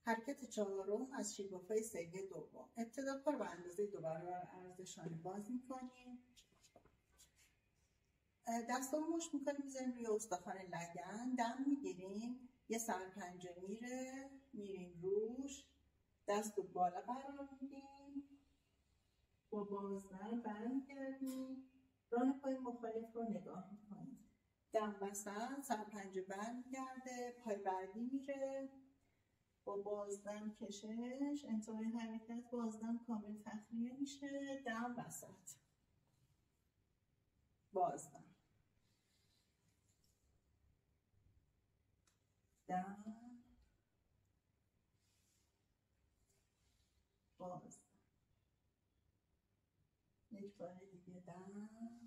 حرکت چهارم از شیبافای سری دوم. ابتدا پا رو به اندازه 2 برابر عرض شانه باز میکنیم. دستا رو مشت میکنیم میذاریم روی استخوان لگن. دم میگیریم، یه سرپنجه میره، میریم روش، دست رو بالا قرار میدیم، با بازدم برمیگردیم، ران پای مخالف رو نگاه میکنیم. دم وسط، سرپنجه برمیگرده، پای بعدی میره، با بازدم کشش، انتهای حرکت بازدم کامل تخلیه میشه، دم وسط، بازدم، دم، بازدم، یک بار دیگه دم،